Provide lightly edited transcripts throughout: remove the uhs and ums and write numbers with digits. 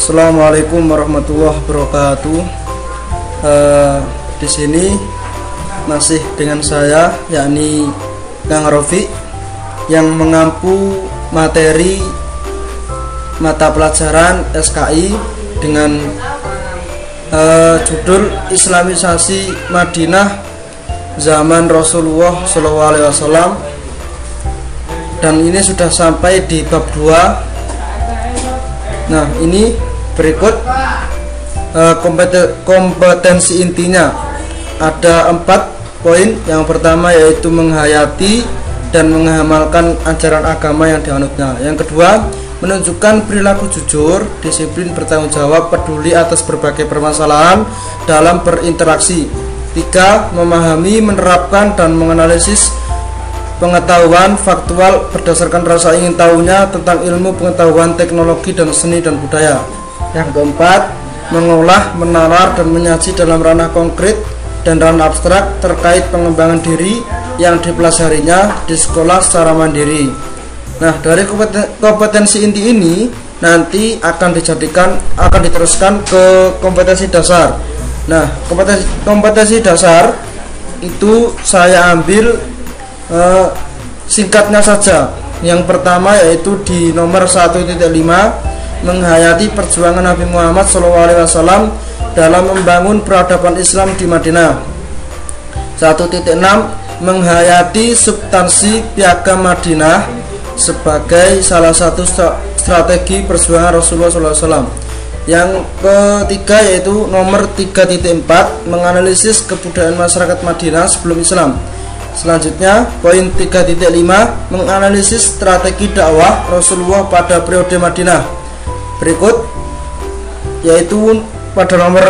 Assalamualaikum warahmatullahi wabarakatuh. Di sini masih dengan saya, yakni Kang Rofi, yang mengampu materi mata pelajaran SKI dengan judul Islamisasi Madinah zaman Rasulullah SAW, dan ini sudah sampai di bab 2. Nah, ini berikut kompetensi intinya. Ada 4 poin. Yang pertama yaitu menghayati dan mengamalkan ajaran agama yang dianutnya. Yang kedua, menunjukkan perilaku jujur, disiplin, bertanggung jawab, peduli atas berbagai permasalahan dalam berinteraksi. 3. Memahami, menerapkan, dan menganalisis pengetahuan faktual berdasarkan rasa ingin tahunya tentang ilmu pengetahuan, teknologi, dan seni dan budaya. Yang keempat, mengolah, menalar, dan menyaji dalam ranah konkret dan ranah abstrak terkait pengembangan diri yang dipelajarinya di sekolah secara mandiri. Nah, dari kompetensi inti ini nanti akan diteruskan ke kompetensi dasar. Nah, kompetensi dasar itu saya ambil singkatnya saja. Yang pertama yaitu di nomor 1.5, menghayati perjuangan Nabi Muhammad SAW dalam membangun peradaban Islam di Madinah. 1.6, menghayati substansi Piagam Madinah sebagai salah satu strategi perjuangan Rasulullah SAW. Yang ketiga yaitu nomor 3.4, menganalisis kebudayaan masyarakat Madinah sebelum Islam. Selanjutnya, poin 3.5, menganalisis strategi dakwah Rasulullah pada periode Madinah. Berikut yaitu pada nomor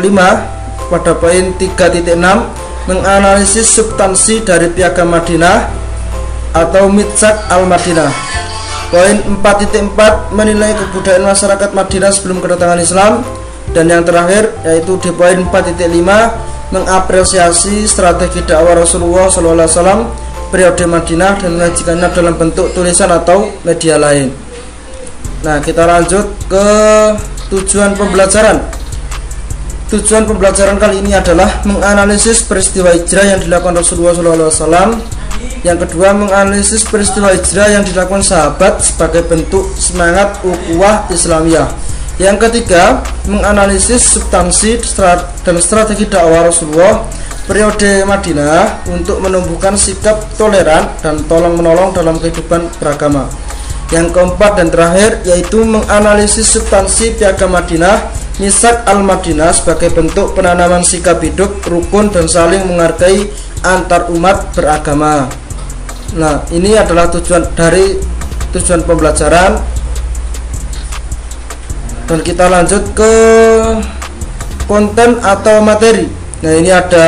5, pada poin 3.6, menganalisis substansi dari Piagam Madinah atau Mitsak al-Madinah. Poin 4.4, menilai kebudayaan masyarakat Madinah sebelum kedatangan Islam. Dan yang terakhir yaitu di poin 4.5, mengapresiasi strategi dakwah Rasulullah SAW periode Madinah dan menyajikannya dalam bentuk tulisan atau media lain. Nah, kita lanjut ke tujuan pembelajaran. Tujuan pembelajaran kali ini adalah menganalisis peristiwa hijrah yang dilakukan Rasulullah SAW. Yang kedua, menganalisis peristiwa hijrah yang dilakukan sahabat sebagai bentuk semangat ukhuwah Islamiyah. Yang ketiga, menganalisis substansi dan strategi dakwah Rasulullah periode Madinah untuk menumbuhkan sikap toleran dan tolong-menolong dalam kehidupan beragama. Yang keempat dan terakhir yaitu menganalisis substansi Piagam Madinah Mitsak al-Madinah sebagai bentuk penanaman sikap hidup rukun dan saling menghargai antar umat beragama. Nah, ini adalah tujuan pembelajaran. Dan kita lanjut ke konten atau materi. Nah, ini ada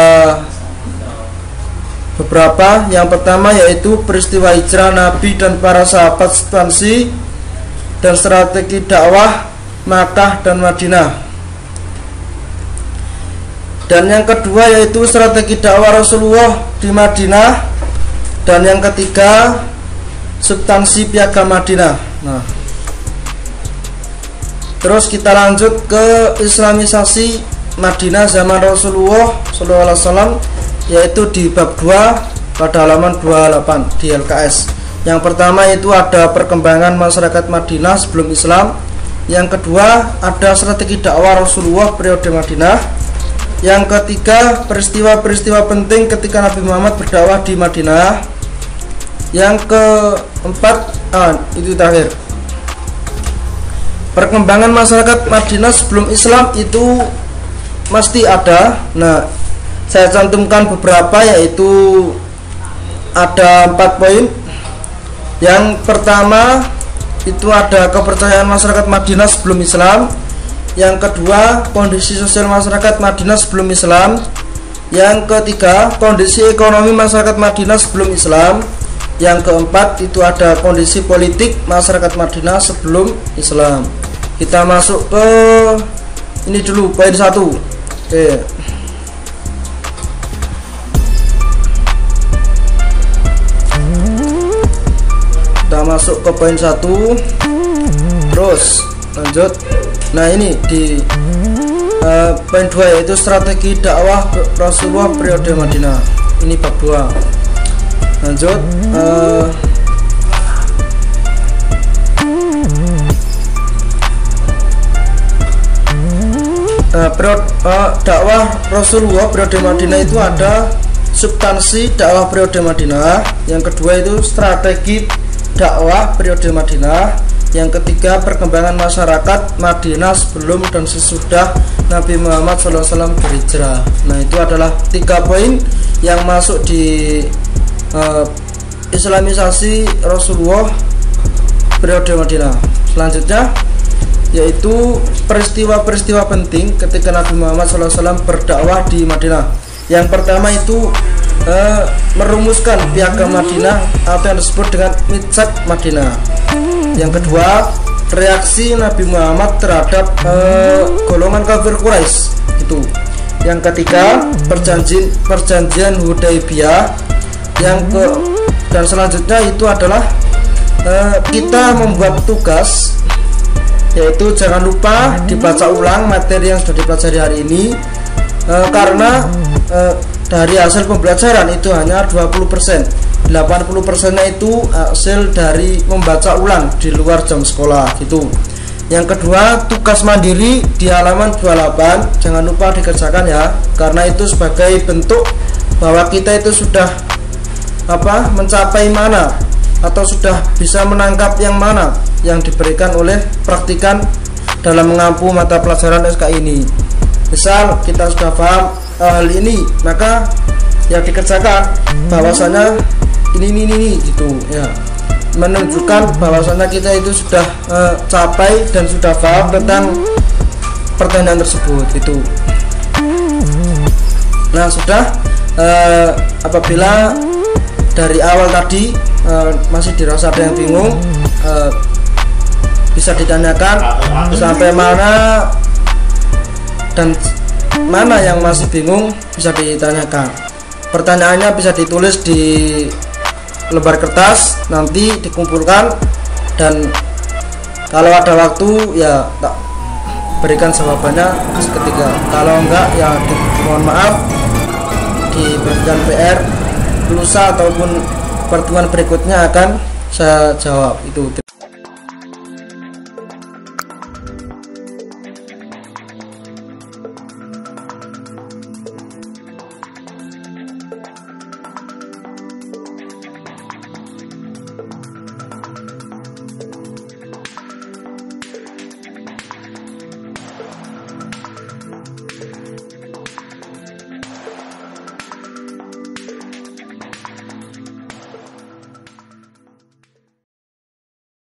beberapa. Yang pertama yaitu peristiwa hijrah Nabi dan para sahabat, substansi dan strategi dakwah Makkah dan Madinah. Dan yang kedua yaitu strategi dakwah Rasulullah di Madinah. Dan yang ketiga, substansi Piagam Madinah. Nah, terus kita lanjut ke Islamisasi Madinah zaman Rasulullah SAW, yaitu di bab 2 pada halaman 28 di LKS. Yang pertama itu ada perkembangan masyarakat Madinah sebelum Islam. Yang kedua ada strategi dakwah Rasulullah periode Madinah. Yang ketiga, peristiwa-peristiwa penting ketika Nabi Muhammad berdakwah di Madinah. Yang keempat, itu terakhir, perkembangan masyarakat Madinah sebelum Islam itu mesti ada. Nah, saya cantumkan beberapa, yaitu ada 4 poin. Yang pertama itu ada kepercayaan masyarakat Madinah sebelum Islam. Yang kedua, kondisi sosial masyarakat Madinah sebelum Islam. Yang ketiga, kondisi ekonomi masyarakat Madinah sebelum Islam. Yang keempat itu ada kondisi politik masyarakat Madinah sebelum Islam. Kita masuk ke ini dulu, poin 1. Oke. Kita masuk ke poin 1. Terus lanjut. Nah, ini di poin 2 yaitu strategi dakwah Rasulullah periode Madinah. Ini bab 2. Lanjut, dakwah Rasulullah periode Madinah itu ada substansi dakwah periode Madinah, yang kedua itu strategi dakwah periode Madinah, yang ketiga perkembangan masyarakat Madinah sebelum dan sesudah Nabi Muhammad SAW berhijrah. Nah, itu adalah 3 poin yang masuk di Islamisasi Rasulullah periode Madinah. Selanjutnya yaitu peristiwa-peristiwa penting ketika Nabi Muhammad SAW berdakwah di Madinah. Yang pertama itu merumuskan Piagam Madinah atau yang disebut dengan Mitsak Madinah. Yang kedua, reaksi Nabi Muhammad terhadap golongan kafir Quraisy itu. Yang ketiga, perjanjian Hudaybiyah. Dan selanjutnya itu adalah kita membuat tugas, yaitu jangan lupa dibaca ulang materi yang sudah dipelajari hari ini, karena dari hasil pembelajaran itu hanya 20%, 80%-nya itu hasil dari membaca ulang di luar jam sekolah gitu. Yang kedua, tugas mandiri di halaman 28 jangan lupa dikerjakan ya, karena itu sebagai bentuk bahwa kita itu sudah mencapai mana atau sudah bisa menangkap yang mana yang diberikan oleh praktikan dalam mengampu mata pelajaran SK ini. Misal kita sudah paham hal ini, maka yang dikerjakan bahwasanya ini gitu ya, menunjukkan bahwasanya kita itu sudah capai dan sudah paham tentang pertanyaan tersebut itu. Nah, sudah apabila dari awal tadi masih dirasa ada yang bingung, bisa ditanyakan sampai mana, dan mana yang masih bingung bisa ditanyakan. Pertanyaannya bisa ditulis di lembar kertas, nanti dikumpulkan, dan kalau ada waktu ya tak berikan jawabannya seketika. Kalau enggak ya mohon maaf, diberikan PR, lusa ataupun pertemuan berikutnya akan saya jawab itu.